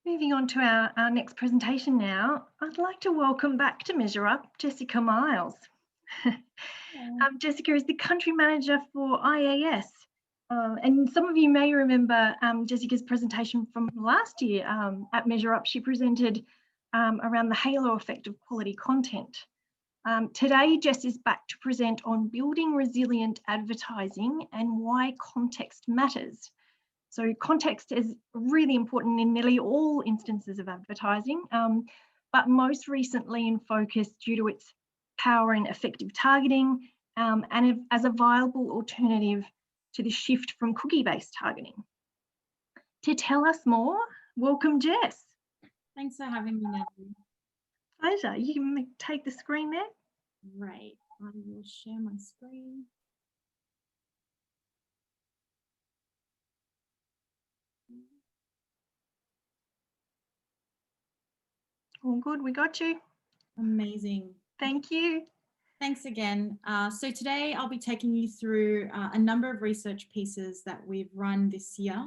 Moving on to our next presentation now, I'd like to welcome back to MeasureUp, Jessica Miles. Jessica is the Country Manager for IAS. And some of you may remember Jessica's presentation from last year at MeasureUp. She presented around the halo effect of quality content. Today, Jess is back to present on building resilient advertising and why context matters. So context is really important in nearly all instances of advertising, but most recently in focus due to its power in effective targeting and as a viable alternative to the shift from cookie-based targeting. To tell us more, welcome Jess. Thanks for having me, Natalie. Pleasure. You can take the screen there. Right, I will share my screen. All good, we got you. Amazing. Thank you. Thanks again. So today I'll be taking you through a number of research pieces that we've run this year.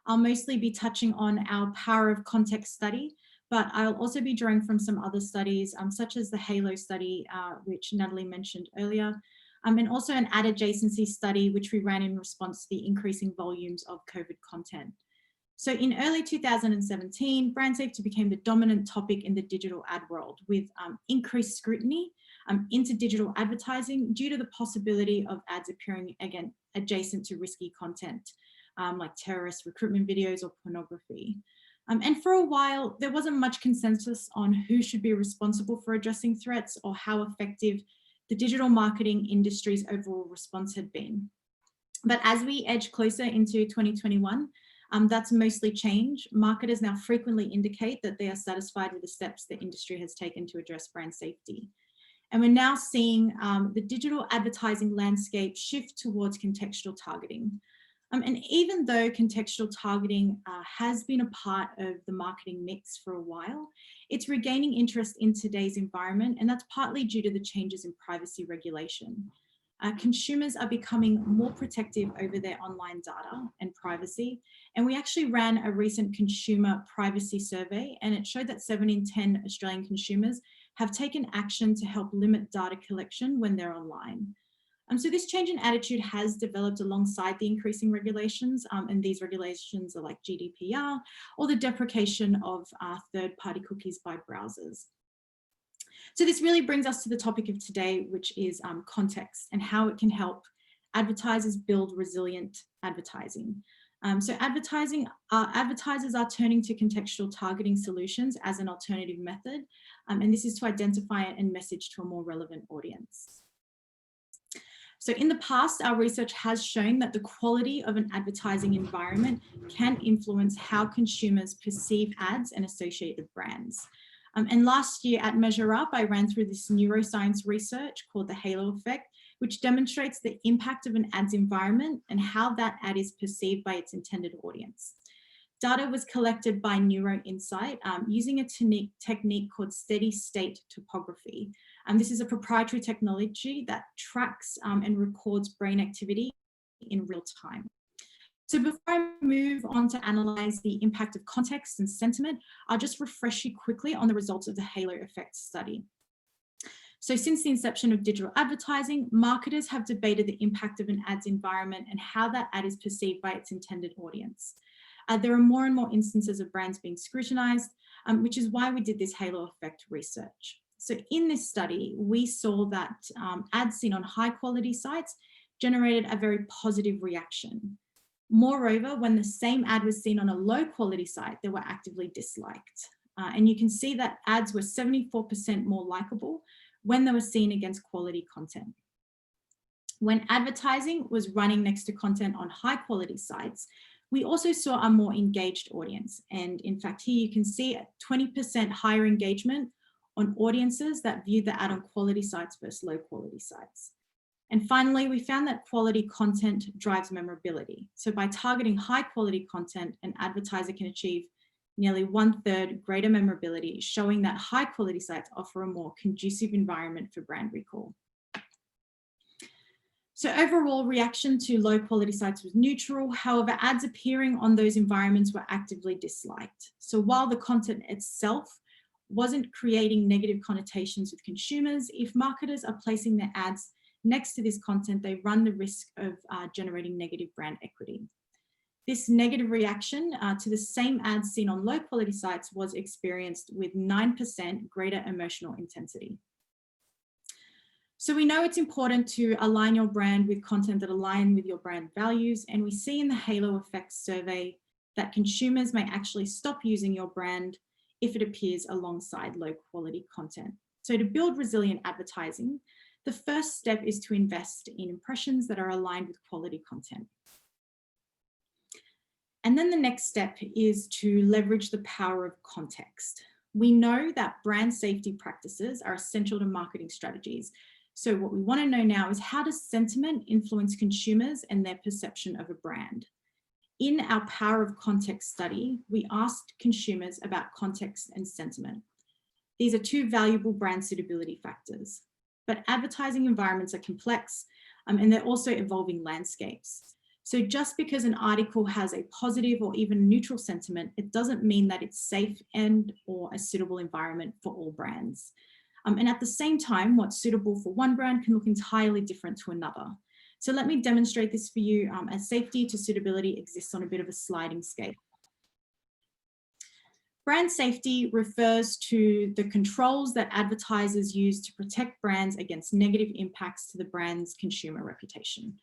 I'll mostly be touching on our power of context study, but I'll also be drawing from some other studies, such as the HALO study, which Natalie mentioned earlier, and also an ad adjacency study, which we ran in response to the increasing volumes of COVID content. So in early 2017, brand safety became the dominant topic in the digital ad world, with increased scrutiny into digital advertising due to the possibility of ads appearing again adjacent to risky content, like terrorist recruitment videos or pornography. And for a while, there wasn't much consensus on who should be responsible for addressing threats or how effective the digital marketing industry's overall response had been. But as we edge closer into 2021, that's mostly changed. Marketers now frequently indicate that they are satisfied with the steps the industry has taken to address brand safety. And we're now seeing the digital advertising landscape shift towards contextual targeting. And even though contextual targeting has been a part of the marketing mix for a while, it's regaining interest in today's environment, and that's partly due to the changes in privacy regulation. Consumers are becoming more protective over their online data and privacy. And we actually ran a recent consumer privacy survey, and it showed that 7 in 10 Australian consumers have taken action to help limit data collection when they're online. So this change in attitude has developed alongside the increasing regulations, and these regulations are like GDPR or the deprecation of third-party cookies by browsers. So this really brings us to the topic of today, which is context and how it can help advertisers build resilient advertising. So advertisers are turning to contextual targeting solutions as an alternative method, and this is to identify and message to a more relevant audience. So in the past, our research has shown that the quality of an advertising environment can influence how consumers perceive ads and associated brands. And last year at MeasureUp, I ran through this neuroscience research called the halo effect, which demonstrates the impact of an ad's environment and how that ad is perceived by its intended audience. Data was collected by NeuroInsight using a technique called steady state topography. This is a proprietary technology that tracks and records brain activity in real time. So before I move on to analyze the impact of context and sentiment, I'll just refresh you quickly on the results of the halo effect study. So since the inception of digital advertising, marketers have debated the impact of an ad's environment and how that ad is perceived by its intended audience. There are more and more instances of brands being scrutinized, which is why we did this halo effect research. So in this study, we saw that ads seen on high quality sites generated a very positive reaction. Moreover, when the same ad was seen on a low quality site, they were actively disliked. And you can see that ads were 74% more likable when they were seen against quality content. When advertising was running next to content on high quality sites, we also saw a more engaged audience. And in fact, here you can see a 20% higher engagement on audiences that viewed the ad on quality sites versus low quality sites. And finally, we found that quality content drives memorability. So by targeting high quality content, an advertiser can achieve nearly 1/3 greater memorability, showing that high quality sites offer a more conducive environment for brand recall. So overall reaction to low quality sites was neutral. However, ads appearing on those environments were actively disliked. So while the content itself wasn't creating negative connotations with consumers, if marketers are placing their ads next to this content, they run the risk of generating negative brand equity. This negative reaction to the same ads seen on low quality sites was experienced with 9% greater emotional intensity. So we know it's important to align your brand with content that align with your brand values. And we see in the Halo Effect survey that consumers may actually stop using your brand if it appears alongside low quality content. So to build resilient advertising, the first step is to invest in impressions that are aligned with quality content. And then the next step is to leverage the power of context. We know that brand safety practices are essential to marketing strategies. So what we want to know now is, how does sentiment influence consumers and their perception of a brand? In our Power of Context study, we asked consumers about context and sentiment. These are two valuable brand suitability factors, but advertising environments are complex and they're also evolving landscapes. So just because an article has a positive or even neutral sentiment, it doesn't mean that it's safe and or a suitable environment for all brands. And at the same time, what's suitable for one brand can look entirely different to another. So let me demonstrate this for you, as safety to suitability exists on a bit of a sliding scale. Brand safety refers to the controls that advertisers use to protect brands against negative impacts to the brand's consumer reputation.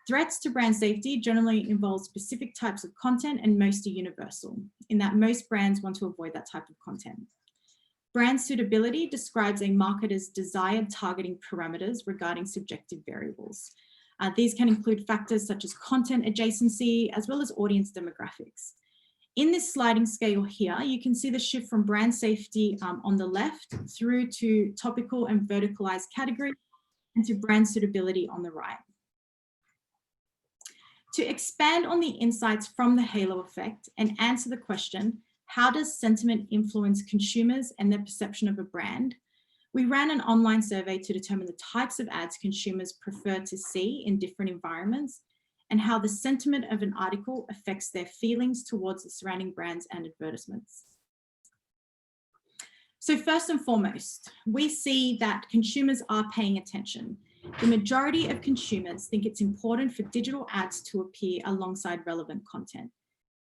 Threats to brand safety generally involve specific types of content, and most are universal, in that most brands want to avoid that type of content. Brand suitability describes a marketer's desired targeting parameters regarding subjective variables. These can include factors such as content adjacency, as well as audience demographics. In this sliding scale here, you can see the shift from brand safety on the left through to topical and verticalized category, and to brand suitability on the right. To expand on the insights from the halo effect and answer the question, how does sentiment influence consumers and their perception of a brand? We ran an online survey to determine the types of ads consumers prefer to see in different environments, and how the sentiment of an article affects their feelings towards the surrounding brands and advertisements. So first and foremost, we see that consumers are paying attention. The majority of consumers think it's important for digital ads to appear alongside relevant content.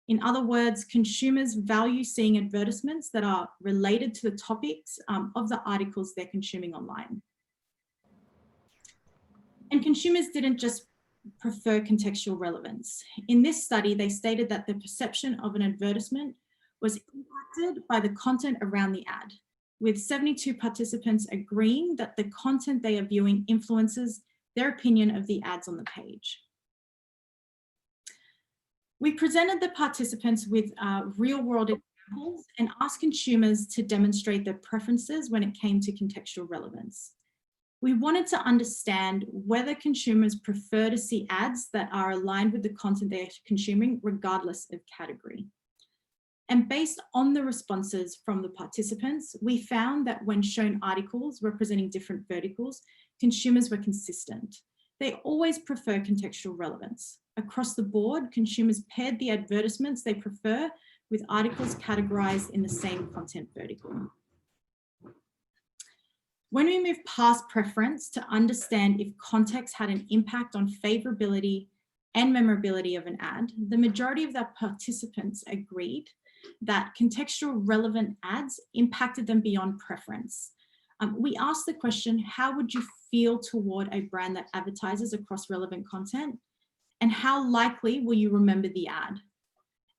In other words, consumers value seeing advertisements that are related to the topics of the articles they're consuming online. And consumers didn't just prefer contextual relevance. In this study, they stated that the perception of an advertisement was impacted by the content around the ad, with 72 participants agreeing that the content they are viewing influences their opinion of the ads on the page. We presented the participants with real-world examples and asked consumers to demonstrate their preferences when it came to contextual relevance. We wanted to understand whether consumers prefer to see ads that are aligned with the content they're consuming, regardless of category. And based on the responses from the participants, we found that when shown articles representing different verticals, consumers were consistent. They always prefer contextual relevance. Across the board, consumers paired the advertisements they prefer with articles categorized in the same content vertical. When we move past preference to understand if context had an impact on favorability and memorability of an ad, the majority of the participants agreed that contextual relevant ads impacted them beyond preference. We asked the question, how would you feel toward a brand that advertises across relevant content? And how likely will you remember the ad?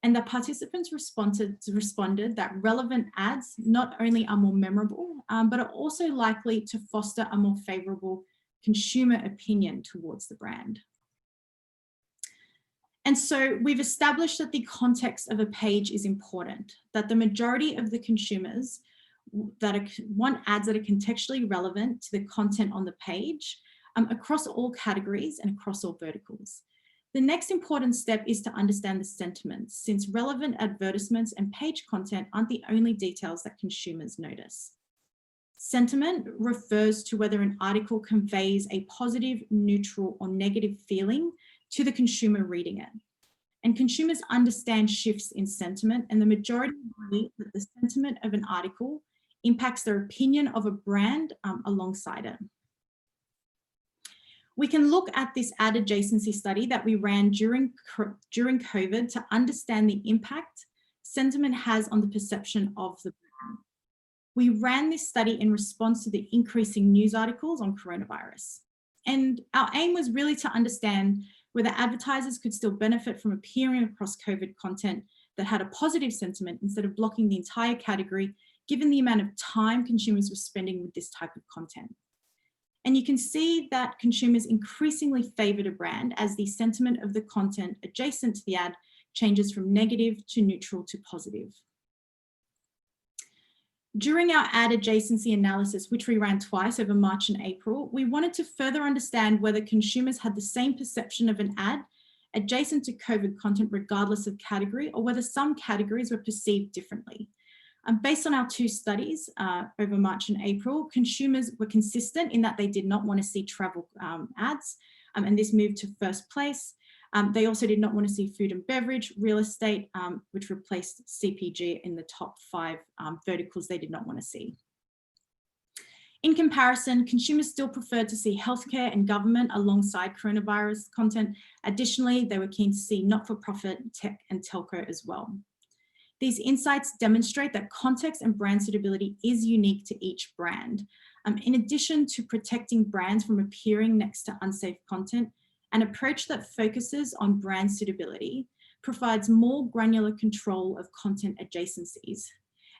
And the participants responded that relevant ads not only are more memorable, but are also likely to foster a more favorable consumer opinion towards the brand. And so we've established that the context of a page is important, that the majority of the consumers that want ads that are contextually relevant to the content on the page across all categories and across all verticals. The next important step is to understand the sentiments, since relevant advertisements and page content aren't the only details that consumers notice. Sentiment refers to whether an article conveys a positive, neutral, or negative feeling to the consumer reading it. And consumers understand shifts in sentiment, and the majority believe that the sentiment of an article impacts their opinion of a brand alongside it. We can look at this ad adjacency study that we ran during COVID to understand the impact sentiment has on the perception of the brand. We ran this study in response to the increasing news articles on coronavirus. And our aim was really to understand whether advertisers could still benefit from appearing across COVID content that had a positive sentiment instead of blocking the entire category, given the amount of time consumers were spending with this type of content. And you can see that consumers increasingly favored a brand as the sentiment of the content adjacent to the ad changes from negative to neutral to positive. During our ad adjacency analysis, which we ran twice over March and April, we wanted to further understand whether consumers had the same perception of an ad adjacent to COVID content regardless of category, or whether some categories were perceived differently. Based on our two studies over March and April, consumers were consistent in that they did not want to see travel ads, and this moved to first place. They also did not want to see food and beverage, real estate, which replaced CPG in the top 5 verticals they did not want to see. In comparison, consumers still preferred to see healthcare and government alongside coronavirus content. Additionally, they were keen to see not-for-profit, tech, and telco as well. These insights demonstrate that context and brand suitability is unique to each brand. In addition to protecting brands from appearing next to unsafe content, an approach that focuses on brand suitability provides more granular control of content adjacencies.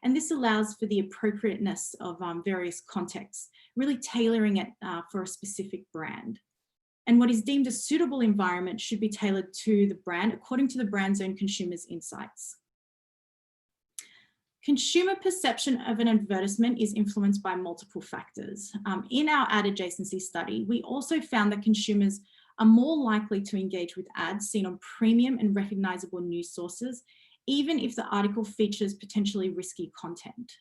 And this allows for the appropriateness of various contexts, really tailoring it for a specific brand. And what is deemed a suitable environment should be tailored to the brand according to the brand's own consumers' insights. Consumer perception of an advertisement is influenced by multiple factors. In our ad adjacency study, we also found that consumers are more likely to engage with ads seen on premium and recognizable news sources, even if the article features potentially risky content.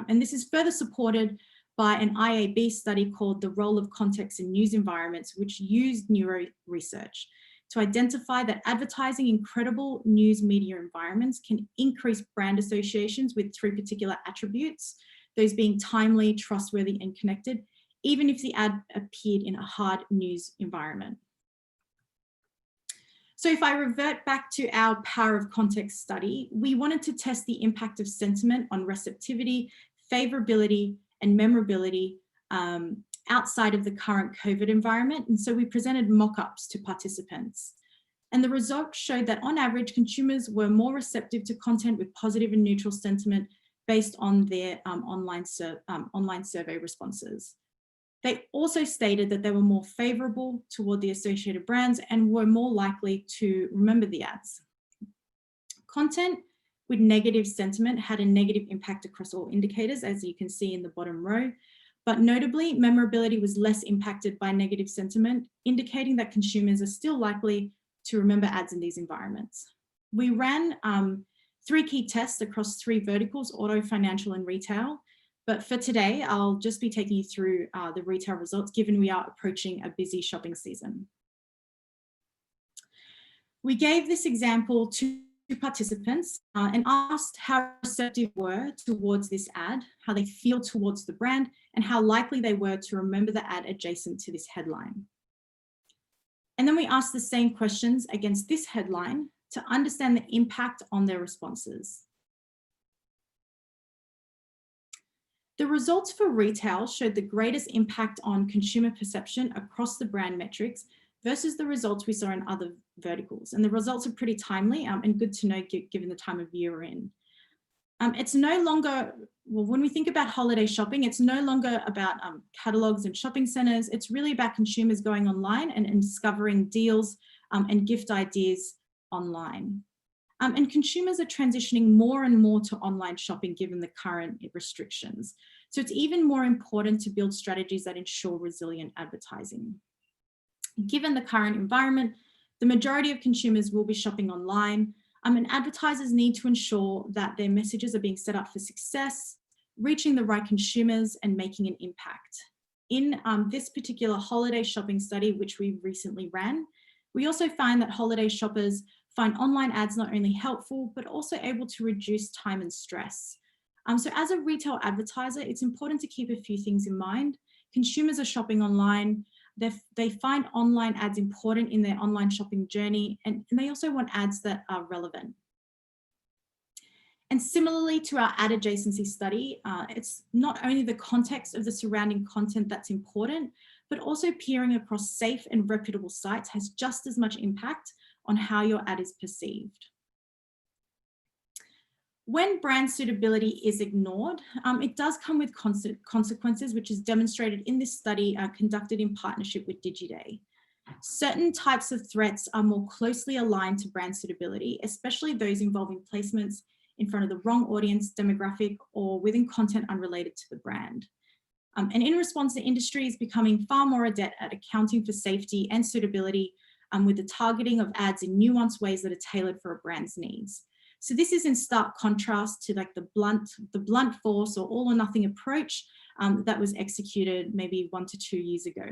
And this is further supported by an IAB study called The Role of Context in News Environments, which used neuro research to identify that advertising in credible news media environments can increase brand associations with 3 particular attributes, those being timely, trustworthy, and connected, even if the ad appeared in a hard news environment. So if I revert back to our Power of Context study, we wanted to test the impact of sentiment on receptivity, favorability, and memorability outside of the current COVID environment. And so we presented mock-ups to participants. And the results showed that on average, consumers were more receptive to content with positive and neutral sentiment based on their online survey responses. They also stated that they were more favorable toward the associated brands and were more likely to remember the ads. Content with negative sentiment had a negative impact across all indicators, as you can see in the bottom row. But notably, memorability was less impacted by negative sentiment, indicating that consumers are still likely to remember ads in these environments. We ran 3 key tests across 3 verticals, auto, financial, and retail. But for today, I'll just be taking you through the retail results, given we are approaching a busy shopping season. We gave this example to participants and asked how receptive were towards this ad, how they feel towards the brand, and how likely they were to remember the ad adjacent to this headline. And then we asked the same questions against this headline to understand the impact on their responses. The results for retail showed the greatest impact on consumer perception across the brand metrics versus the results we saw in other verticals. And the results are pretty timely and good to know given the time of year we're in. It's no longer, well, when we think about holiday shopping, it's no longer about catalogs and shopping centers. It's really about consumers going online and discovering deals and gift ideas online. And consumers are transitioning more and more to online shopping given the current restrictions. So it's even more important to build strategies that ensure resilient advertising. Given the current environment, the majority of consumers will be shopping online, and advertisers need to ensure that their messages are being set up for success, reaching the right consumers, and making an impact. In this particular holiday shopping study, which we recently ran, we also find that holiday shoppers find online ads not only helpful, but also able to reduce time and stress. So as a retail advertiser, it's important to keep a few things in mind. Consumers are shopping online. They find online ads important in their online shopping journey, and they also want ads that are relevant. And similarly to our ad adjacency study, it's not only the context of the surrounding content that's important, but also peering across safe and reputable sites has just as much impact on how your ad is perceived. When brand suitability is ignored, it does come with consequences, which is demonstrated in this study conducted in partnership with Digiday. Certain types of threats are more closely aligned to brand suitability, especially those involving placements in front of the wrong audience demographic or within content unrelated to the brand. And in response, the industry is becoming far more adept at accounting for safety and suitability with the targeting of ads in nuanced ways that are tailored for a brand's needs. So this is in stark contrast to like the blunt force or all or nothing approach that was executed maybe 1 to 2 years ago.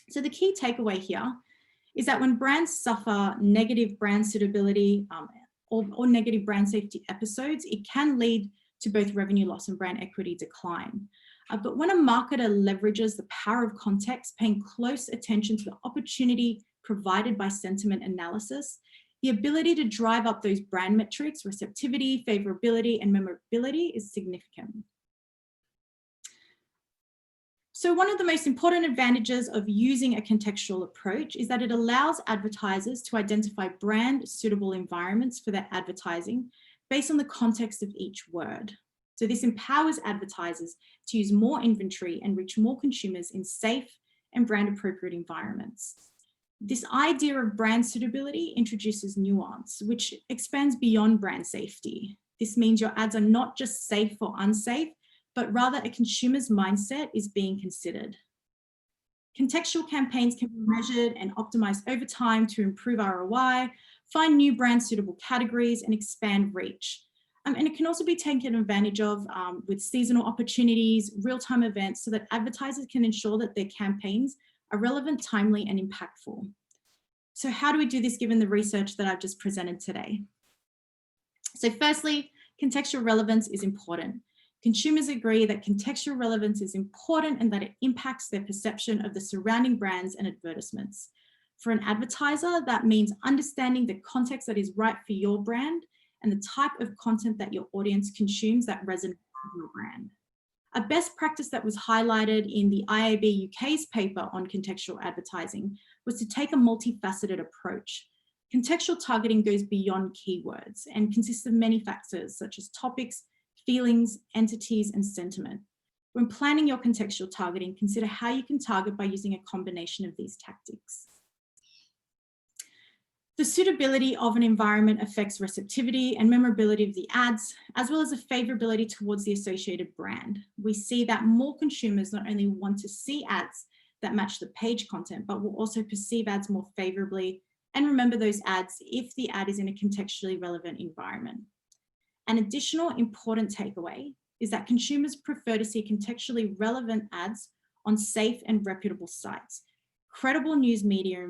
So the key takeaway here is that when brands suffer negative brand suitability or negative brand safety episodes, it can lead to both revenue loss and brand equity decline. But when a marketer leverages the power of context, paying close attention to the opportunity provided by sentiment analysis, the ability to drive up those brand metrics, receptivity, favorability, and memorability is significant. So one of the most important advantages of using a contextual approach is that it allows advertisers to identify brand suitable environments for their advertising based on the context of each word. So this empowers advertisers to use more inventory and reach more consumers in safe and brand appropriate environments. This idea of brand suitability introduces nuance, which expands beyond brand safety. This means your ads are not just safe or unsafe, but rather a consumer's mindset is being considered. Contextual campaigns can be measured and optimized over time to improve ROI, find new brand suitable categories, and expand reach. And it can also be taken advantage of with seasonal opportunities, real-time events, so that advertisers can ensure that their campaigns are relevant, timely, and impactful. So how do we do this given the research that I've just presented today? So firstly, contextual relevance is important. Consumers agree that contextual relevance is important and that it impacts their perception of the surrounding brands and advertisements. For an advertiser, that means understanding the context that is right for your brand and the type of content that your audience consumes that resonates with your brand. A best practice that was highlighted in the IAB UK's paper on contextual advertising was to take a multifaceted approach. Contextual targeting goes beyond keywords and consists of many factors such as topics, feelings, entities, and sentiment. When planning your contextual targeting, consider how you can target by using a combination of these tactics. The suitability of an environment affects receptivity and memorability of the ads, as well as the favorability towards the associated brand. We see that more consumers not only want to see ads that match the page content, but will also perceive ads more favorably and remember those ads if the ad is in a contextually relevant environment. An additional important takeaway is that consumers prefer to see contextually relevant ads on safe and reputable sites. Credible news media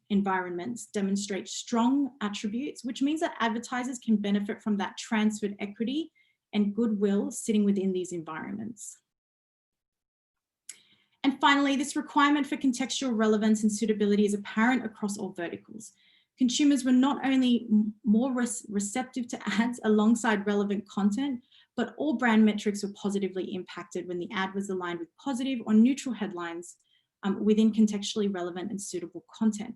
environments demonstrate strong attributes, which means that advertisers can benefit from that transferred equity and goodwill sitting within these environments. And finally, this requirement for contextual relevance and suitability is apparent across all verticals. Consumers were not only more receptive to ads alongside relevant content, but all brand metrics were positively impacted when the ad was aligned with positive or neutral headlines within contextually relevant and suitable content.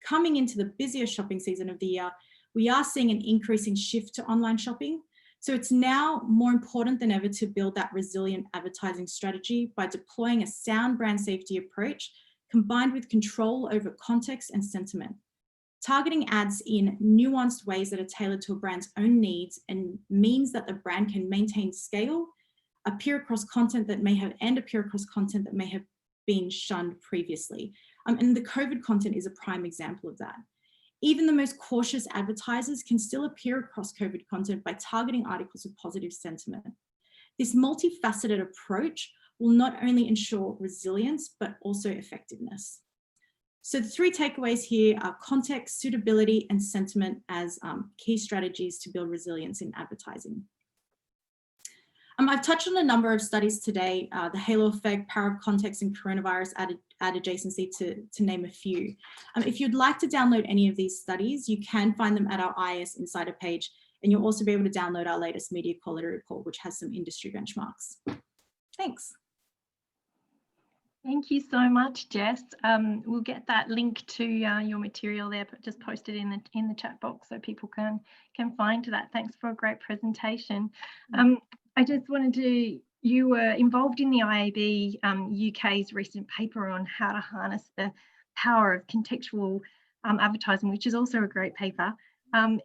Coming into the busier shopping season of the year, we are seeing an increasing shift to online shopping. So it's now more important than ever to build that resilient advertising strategy by deploying a sound brand safety approach combined with control over context and sentiment. Targeting ads in nuanced ways that are tailored to a brand's own needs and means that the brand can maintain scale, appear across content that may have been shunned previously. And the COVID content is a prime example of that. Even the most cautious advertisers can still appear across COVID content by targeting articles of positive sentiment. This multifaceted approach will not only ensure resilience, but also effectiveness. So the three takeaways here are context, suitability, and sentiment as key strategies to build resilience in advertising. I've touched on a number of studies today, the halo effect, power of context, and coronavirus ad adjacency, to name a few. If you'd like to download any of these studies, you can find them at our IS Insider page, and you'll also be able to download our latest media quality report, which has some industry benchmarks. Thanks. Thank you so much, Jess. We'll get that link to your material there, but just post it in the chat box so people can find that. Thanks for a great presentation. I just wanted to, you were involved in the IAB UK's recent paper on how to harness the power of contextual advertising, which is also a great paper.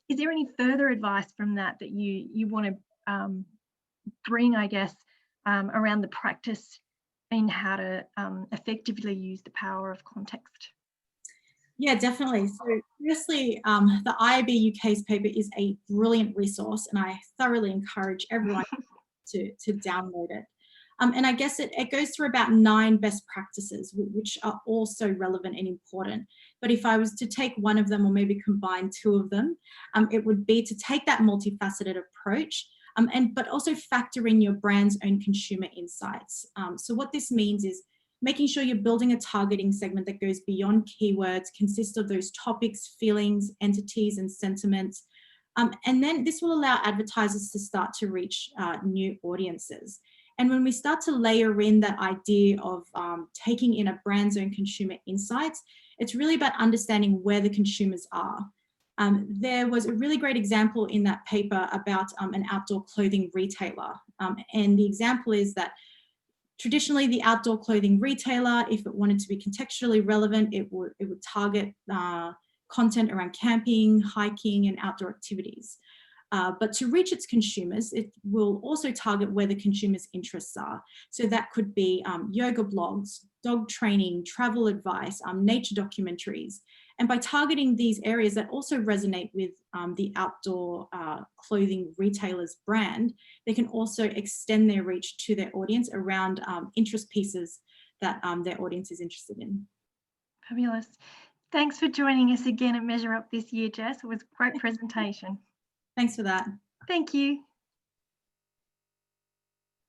Is there any further advice from that you want to bring, I guess, around the practice in how to effectively use the power of context? Yeah, definitely. So firstly, the IAB UK's paper is a brilliant resource, and I thoroughly encourage everyone to download it. And I guess it goes through about 9 best practices, which are also relevant and important. But if I was to take one of them, or maybe combine 2 of them, it would be to take that multifaceted approach, but also factor in your brand's own consumer insights. So what this means is making sure you're building a targeting segment that goes beyond keywords, consists of those topics, feelings, entities, and sentiments. And then this will allow advertisers to start to reach new audiences. And when we start to layer in that idea of taking in a brand's own consumer insights, it's really about understanding where the consumers are. There was a really great example in that paper about an outdoor clothing retailer. And the example is that traditionally the outdoor clothing retailer, if it wanted to be contextually relevant, it would target content around camping, hiking, and outdoor activities. But to reach its consumers, it will also target where the consumer's interests are. So that could be yoga blogs, dog training, travel advice, nature documentaries. And by targeting these areas that also resonate with the outdoor clothing retailer's brand, they can also extend their reach to their audience around interest pieces that their audience is interested in. Fabulous. Thanks for joining us again at MeasureUp this year, Jess. It was a great presentation. Thanks for that. Thank you.